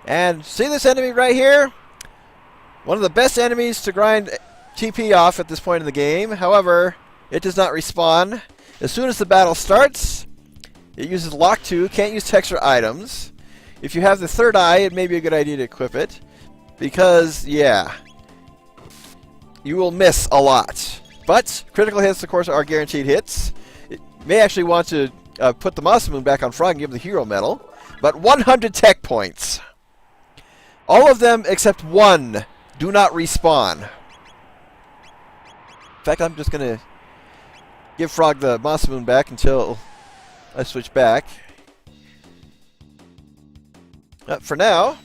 And see this enemy right here? One of the best enemies to grind TP off at this point in the game. However, it does not respawn. As soon as the battle starts, it uses Lock 2, can't use text or items. If you have the third eye, it may be a good idea to equip it. Because, yeah, you will miss a lot. But critical hits, of course, are guaranteed hits. It may actually want to put the Mountain Moon back on Frog and give him the hero medal. But 100 tech points. All of them except one do not respawn. In fact, I'm just going to give Frog the Mountain Moon back until I switch back. For now,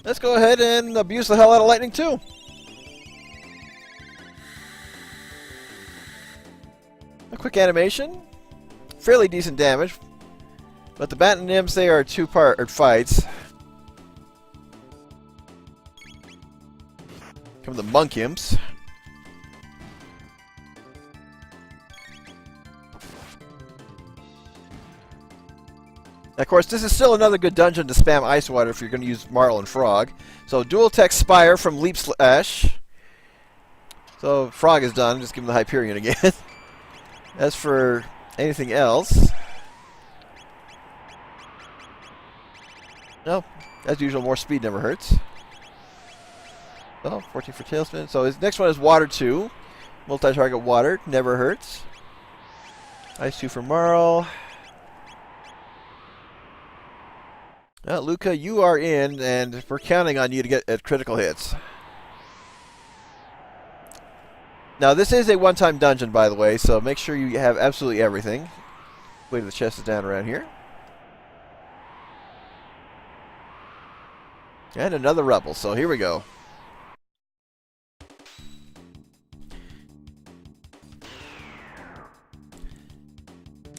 let's go ahead and abuse the hell out of lightning too. A quick animation, fairly decent damage, but the Bat and Imps, they are two-part fights. Come the Monk Imps. Of course, this is still another good dungeon to spam Ice Water if you're going to use Marl and Frog. So, Dual Tech Spire from Leap Slash. So, Frog is done. Just give him the Hyperion again. As for anything else... No, as usual, more speed never hurts. Oh, 14 for Tailspin. So, his next one is Water 2. Multi-target Water. Never hurts. Ice 2 for Marl. Luca, you are in, and we're counting on you to get at critical hits. Now, this is a one-time dungeon, by the way, so make sure you have absolutely everything. Wait till the chest is down around here. And another rebel, so here we go.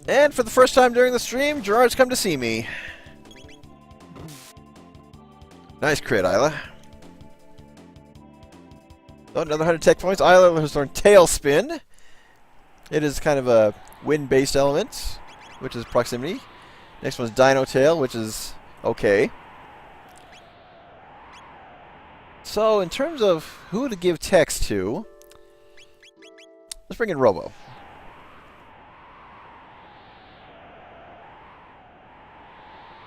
And for the first time during the stream, Gerard's come to see me. Nice crit, Isla. Oh, another 100 tech points. Isla has learned Tailspin. It is kind of a wind-based element, which is proximity. Next one's Dino Tail, which is okay. So, in terms of who to give text to, let's bring in Robo.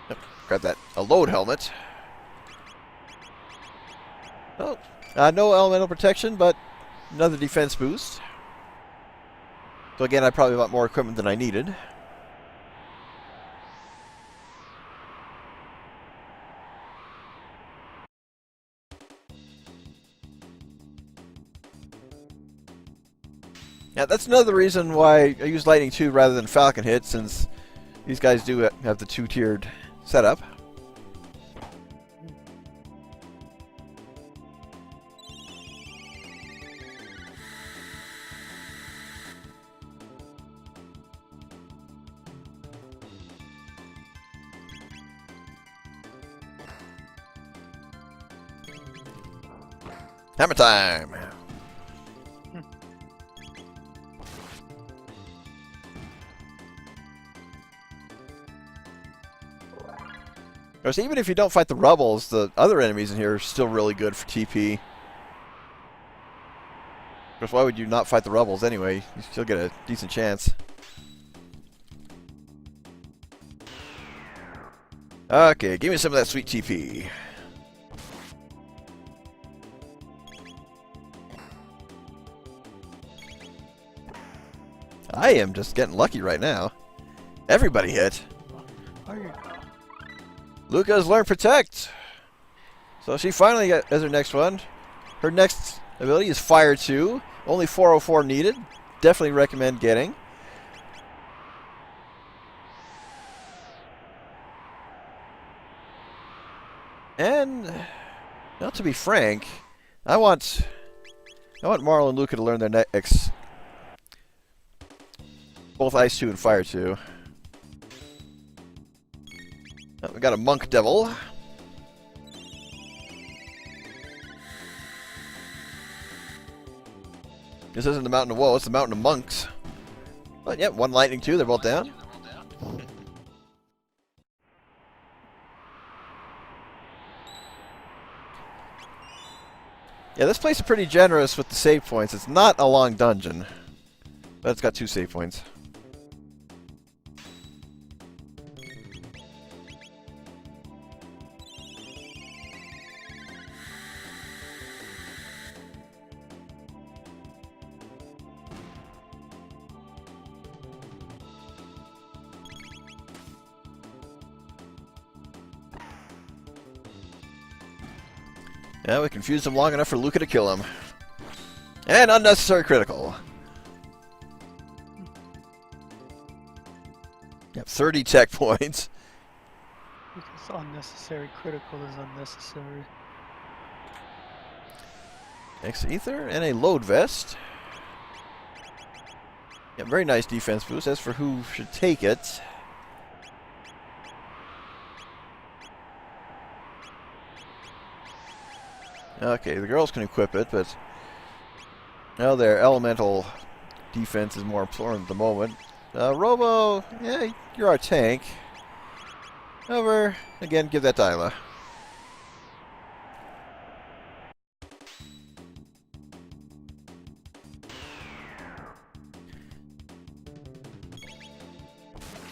Oh, grab that. A load helmet. Oh, no elemental protection, but another defense boost. So again, I probably bought more equipment than I needed. Yeah, that's another reason why I use Lightning 2 rather than Falcon Hit, since these guys do have the two-tiered setup. Hammer time! Of course, even if you don't fight the rebels, the other enemies in here are still really good for TP. Of course, why would you not fight the rebels anyway? You still get a decent chance. Okay, give me some of that sweet TP. I am just getting lucky right now. Everybody hit. Luca's learned Protect. So she finally got as her next one. Her next ability is Fire 2. Only 404 needed. Definitely recommend getting. And, not to be frank, I want Marl and Luca to learn their next. Both Ice 2 and Fire 2. Oh, we got a Monk Devil. This isn't the Mountain of Woe, it's the Mountain of Monks. But yeah, one Lightning 2, they're both down. Yeah, this place is pretty generous with the save points. It's not a long dungeon, but it's got 2 save points. Yeah, we confused him long enough for Luca to kill him. And unnecessary critical. Yep, 30 tech points. Because unnecessary critical is unnecessary. X ether and a load vest. Yeah, very nice defense boost. As for who should take it, okay, the girls can equip it, but now their elemental defense is more important at the moment. Robo, yeah, you're our tank. However, again, give that to Isla.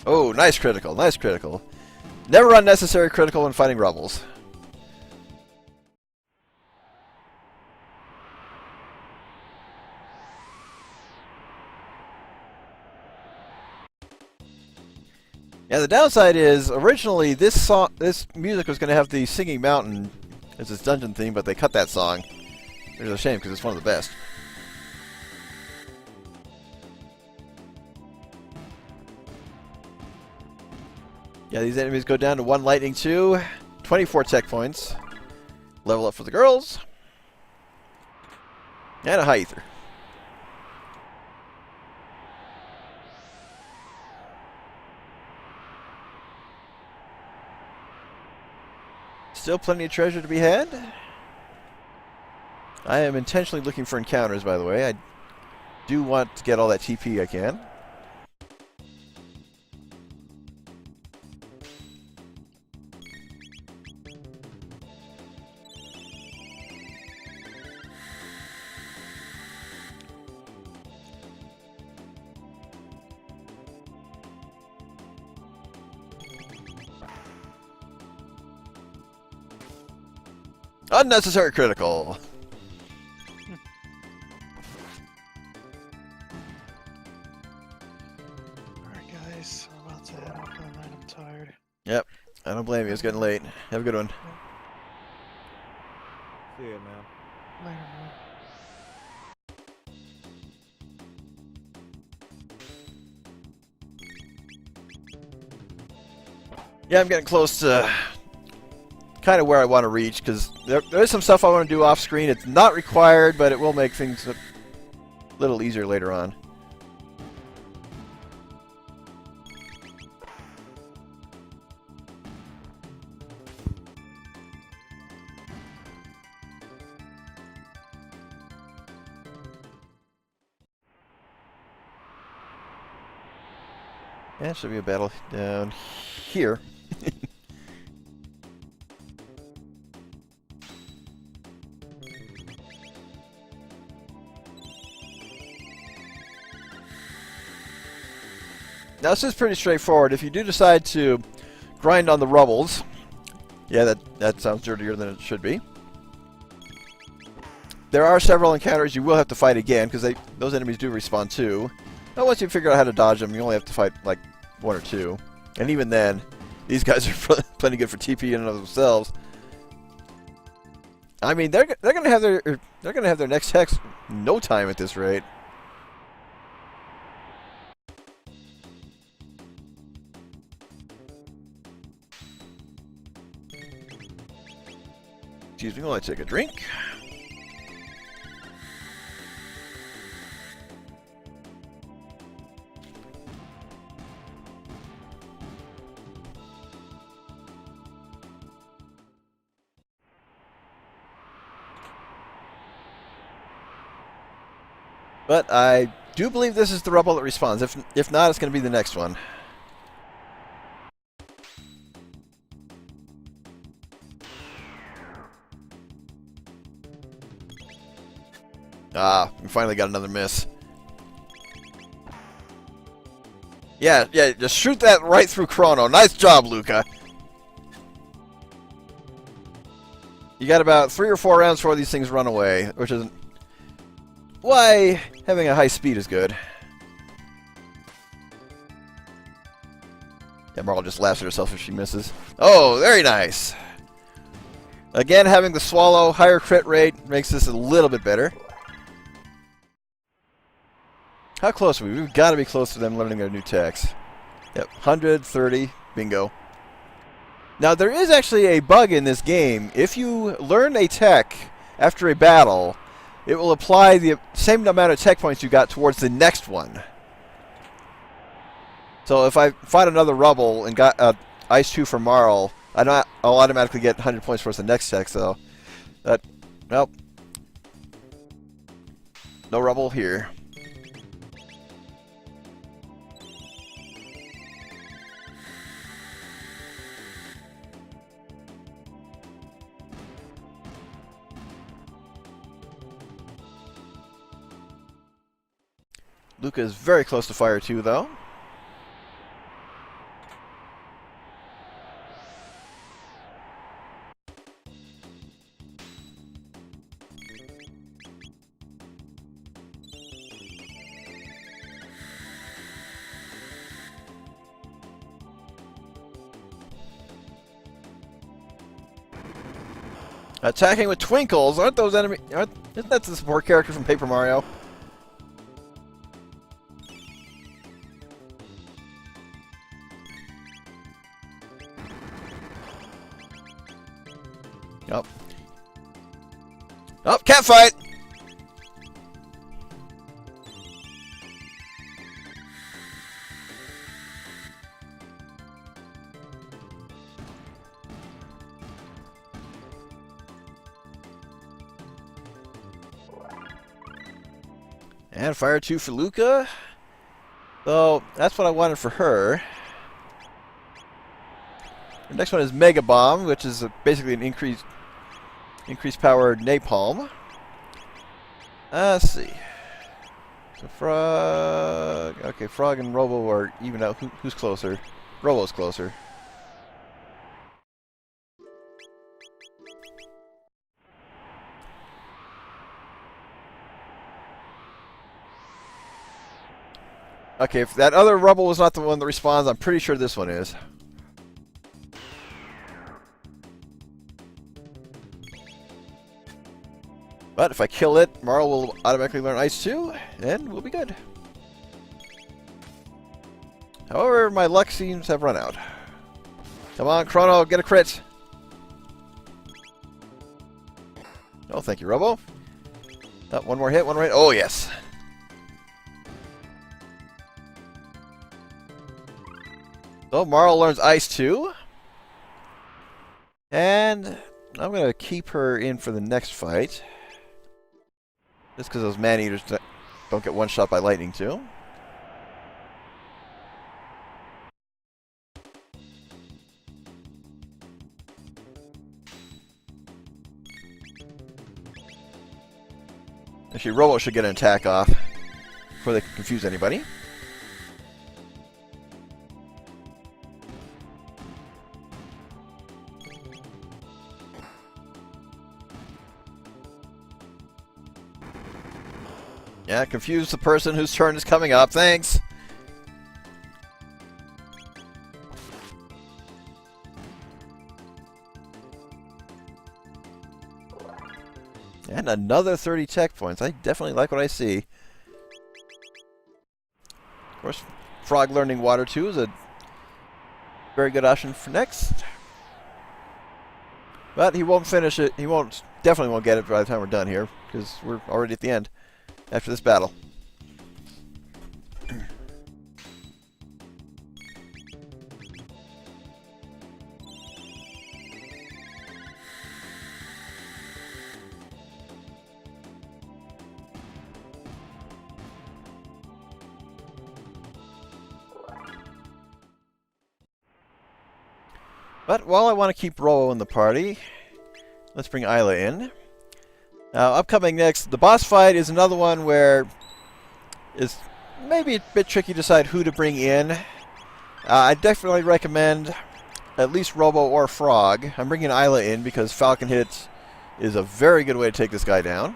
Oh, nice critical, nice critical. Never unnecessary critical when fighting rebels. Yeah, the downside is originally this music was going to have the Singing Mountain as its dungeon theme, but they cut that song. It's a shame because it's one of the best. Yeah, these enemies go down to 1 lightning 2, 24 tech points. Level up for the girls. And a high ether. Still plenty of treasure to be had. I am intentionally looking for encounters, by the way. I do want to get all that TP I can. Unnecessary critical. Alright guys, I'm about to head off for the night. I'm tired. Yep, I don't blame you. It's getting late. Have a good one. See ya, man. Later, man. Yeah, I'm getting close to kind of where I want to reach, because there is some stuff I want to do off screen. It's not required, but it will make things a little easier later on. Yeah, should be a battle down here. Now this is pretty straightforward. If you do decide to grind on the rubbles, yeah, that sounds dirtier than it should be. There are several encounters you will have to fight again, because those enemies do respawn too. But once you figure out how to dodge them, you only have to fight like 1 or 2. And even then, these guys are plenty good for TP in and of themselves. I mean, they're gonna have their next hex in no time at this rate. Excuse me while I take a drink. But I do believe this is the rebel that respawns. If not, it's going to be the next one. Ah, we finally got another miss. Yeah, just shoot that right through Chrono. Nice job, Luca. You got about 3 or 4 rounds before these things run away, which is why having a high speed is good. Yeah, Marl just laughs at herself if she misses. Oh, very nice. Again, having the swallow, higher crit rate makes this a little bit better. How close are we? We've got to be close to them learning their new techs. Yep, 130. Bingo. Now, there is actually a bug in this game. If you learn a tech after a battle, it will apply the same amount of tech points you got towards the next one. So if I find another rubble and got Ice 2 for Marl, I'll automatically get 100 points towards the next tech, so that, nope. No rubble here. Luca is very close to Fire 2, though. Attacking with twinkles, aren't those enemy? Isn't that the support character from Paper Mario? Yep. Oh, cat fight! And Fire 2 for Luca. So, that's what I wanted for her. The next one is Mega Bomb, which is basically an increased power napalm. Let's see. So Frog... Okay, Frog and Robo are even out. Who's closer? Robo's closer. Okay, if that other Rubble was not the one that responds, I'm pretty sure this one is. But if I kill it, Marl will automatically learn Ice 2, and we'll be good. However, my luck seems to have run out. Come on, Chrono, get a crit! Oh, thank you, Robo. Oh, one more hit, one more hit. Oh, yes. So, Marl learns Ice 2. And I'm going to keep her in for the next fight. Just because those man-eaters don't get one-shot by lightning, too. Actually, Robo should get an attack off before they can confuse anybody. Yeah, confuse the person whose turn is coming up. Thanks. And another 30 tech points. I definitely like what I see. Of course, Frog learning Water 2 is a very good option for next. But he won't finish it. He definitely won't get it by the time we're done here, because we're already at the end after this battle. But while I want to keep Rollo in the party, let's bring Isla in. Now, upcoming next, the boss fight is another one where it's maybe a bit tricky to decide who to bring in. I definitely recommend at least Robo or Frog. I'm bringing Isla in because Falcon Hit is a very good way to take this guy down.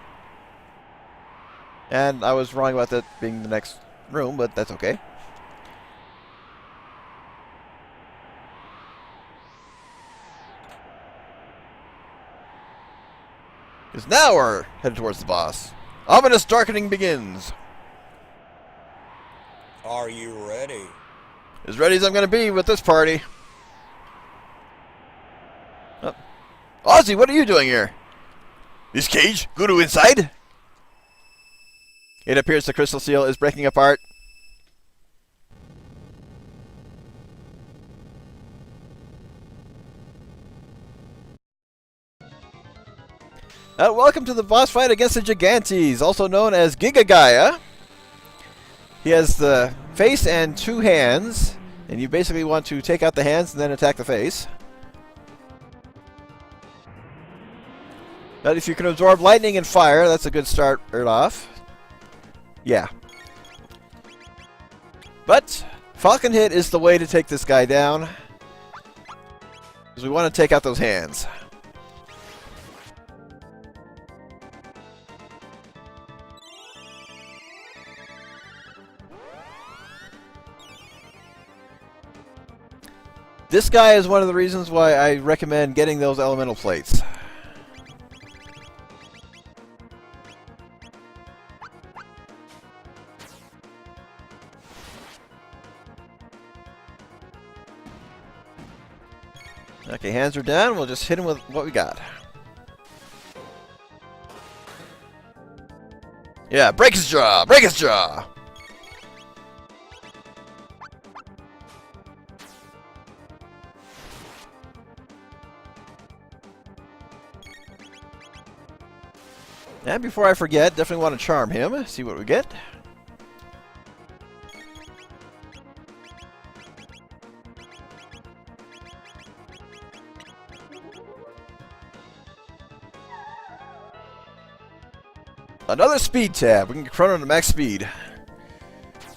And I was wrong about that being the next room, but that's okay. Because now we're headed towards the boss. Ominous darkening begins. Are you ready? As ready as I'm going to be with this party. Oh. Ozzie, what are you doing here? This cage? Guru inside? It appears the crystal seal is breaking apart. Welcome to the boss fight against the Gigantes, also known as Giga Gaia. He has the face and 2 hands, and you basically want to take out the hands and then attack the face. But if you can absorb lightning and fire, that's a good start right off. Yeah. But Falcon Hit is the way to take this guy down, because we want to take out those hands. This guy is one of the reasons why I recommend getting those elemental plates. Okay, hands are down. We'll just hit him with what we got. Yeah, break his jaw! Break his jaw! And before I forget, definitely want to charm him. See what we get. Another speed tab. We can get Chrono to max speed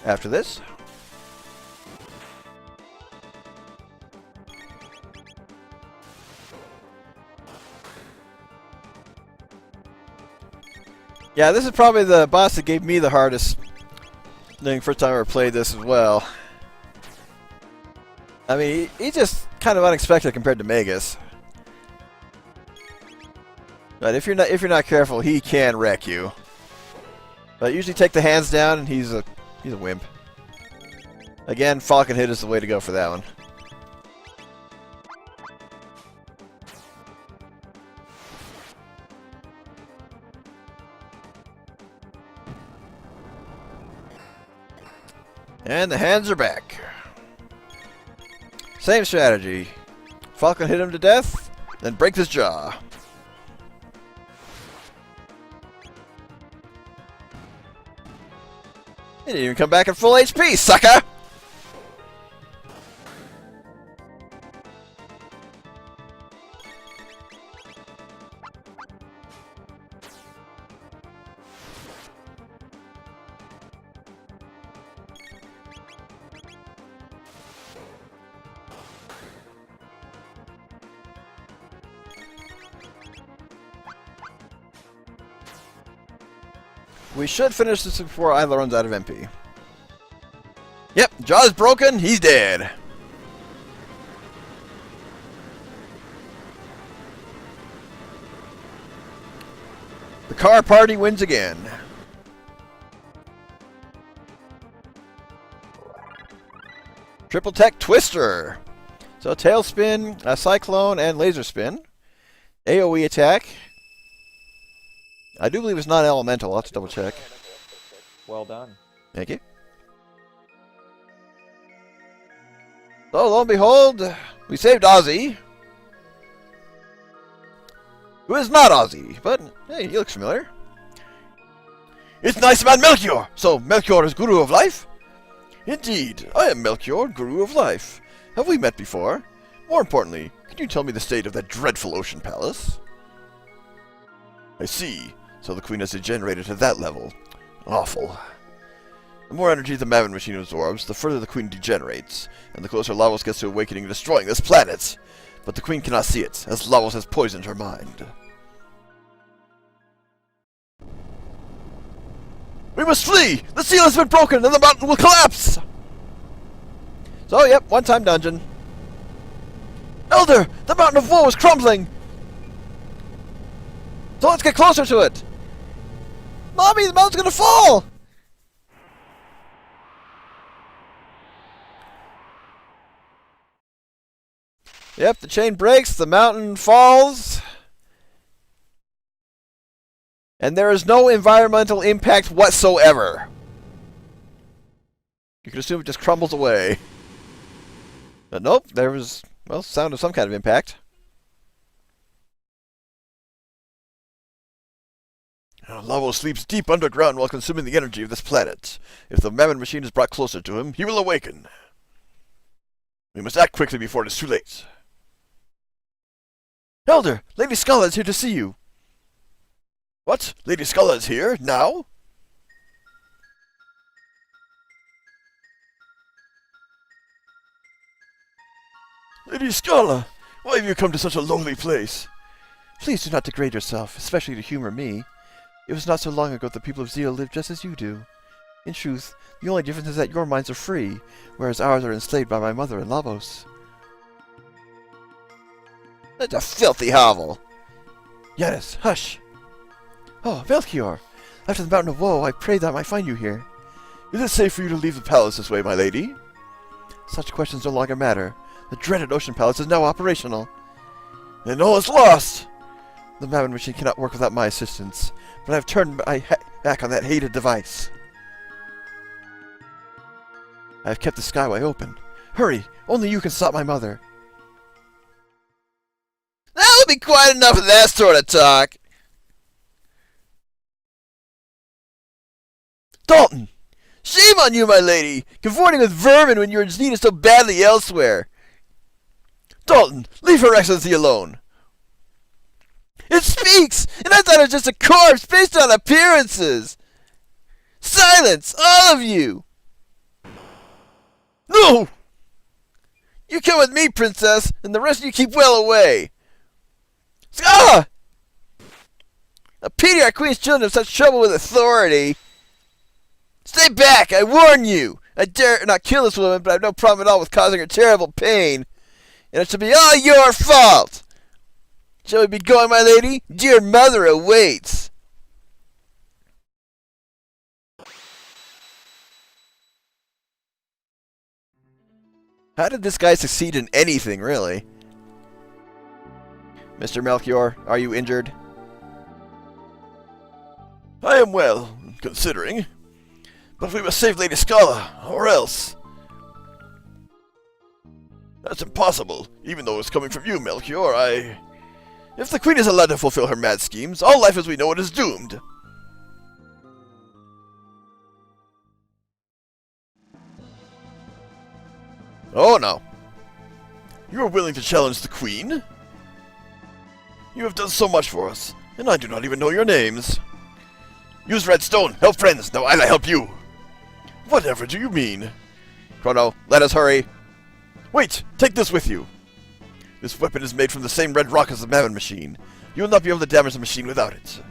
after this. Yeah, this is probably the boss that gave me the hardest thing first time I ever played this as well. I mean, he's just kind of unexpected compared to Magus. But if you're not careful, he can wreck you. But usually take the hands down, and he's a wimp. Again, Falcon Hit is the way to go for that one. And the hands are back. Same strategy. Falcon hit him to death, then break his jaw. He didn't even come back at full HP, sucker! We should finish this before Isla runs out of MP. Yep, jaw's broken, he's dead. The car party wins again. Triple Tech Twister. So Tailspin, Cyclone, and Laser Spin. AoE attack. I do believe it's not elemental. I'll have to double check. Well done. Thank you. So, lo and behold, we saved Ozzie. Who is not Ozzie, but hey, he looks familiar. It's nice man Melchior! So, Melchior is Guru of Life? Indeed, I am Melchior, Guru of Life. Have we met before? More importantly, can you tell me the state of that dreadful ocean palace? I see. So the Queen has degenerated to that level. Awful. The more energy the Mammon machine absorbs, the further the Queen degenerates, and the closer Lavos gets to awakening and destroying this planet. But the Queen cannot see it, as Lavos has poisoned her mind. We must flee! The seal has been broken and the mountain will collapse! So, yep, one-time dungeon. Elder! The Mountain of Woe is crumbling! So let's get closer to it! Mommy, the mountain's gonna fall! Yep, the chain breaks, the mountain falls. And there is no environmental impact whatsoever. You can assume it just crumbles away. But nope, there was, well, sound of some kind of impact. Lavos sleeps deep underground while consuming the energy of this planet. If the Mammon machine is brought closer to him, he will awaken. We must act quickly before it is too late. Elder, Lady Schala is here to see you. What? Lady Schala is here? Now? Lady Schala, why have you come to such a lowly place? Please do not degrade yourself, especially to humor me. It was not so long ago the people of Zeo lived just as you do. In truth, the only difference is that your minds are free, whereas ours are enslaved by my mother and Lavos. That's a filthy hovel. Yanis, hush. Oh, Melchior, after the Mountain of Woe, I prayed that I might find you here. Is it safe for you to leave the palace this way, my lady? Such questions no longer matter. The dreaded Ocean Palace is now operational. And all is lost! The Mammon machine cannot work without my assistance, but I have turned my back on that hated device. I have kept the skyway open. Hurry! Only you can stop my mother. That would be quite enough of that sort of talk. Dalton! Shame on you, my lady! Cavorting with vermin when you are needed so badly elsewhere! Dalton, leave Her Excellency alone! It speaks! And I thought it was just a corpse based on appearances! Silence! All of you! No! You come with me, princess, and the rest of you keep well away! Ah! A pity our queen's children have such trouble with authority! Stay back! I warn you! I dare not kill this woman, but I have no problem at all with causing her terrible pain. And it should be all your fault! Shall we be going, my lady? Dear mother awaits! How did this guy succeed in anything, really? Mr. Melchior, are you injured? I am well, considering. But we must save Lady Schala, or else. That's impossible, even though it's coming from you, Melchior. If the Queen is allowed to fulfill her mad schemes, all life as we know it is doomed. Oh no. You are willing to challenge the Queen? You have done so much for us, and I do not even know your names. Use redstone, help friends, now I'll help you. Whatever do you mean? Chrono, let us hurry. Wait, take this with you. This weapon is made from the same red rock as the Mammon machine. You will not be able to damage the machine without it.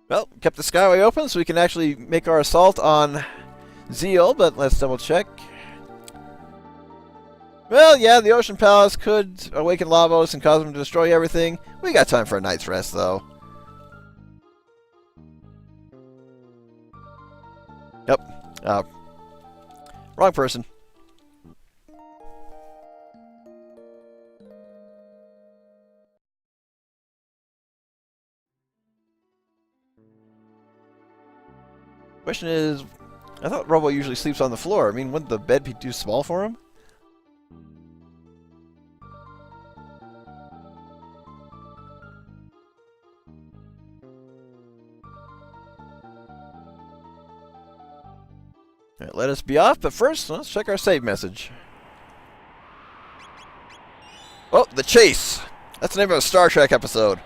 Well, kept the skyway open so we can actually make our assault on Zeal, but let's double check. Well, yeah, the Ocean Palace could awaken Lavos and cause him to destroy everything. We got time for a night's rest, though. Yep. Wrong person. Question is, I thought Robo usually sleeps on the floor. I mean, wouldn't the bed be too small for him? Alright, let us be off, but first, let's check our save message. Oh, The Chase. That's the name of a Star Trek episode.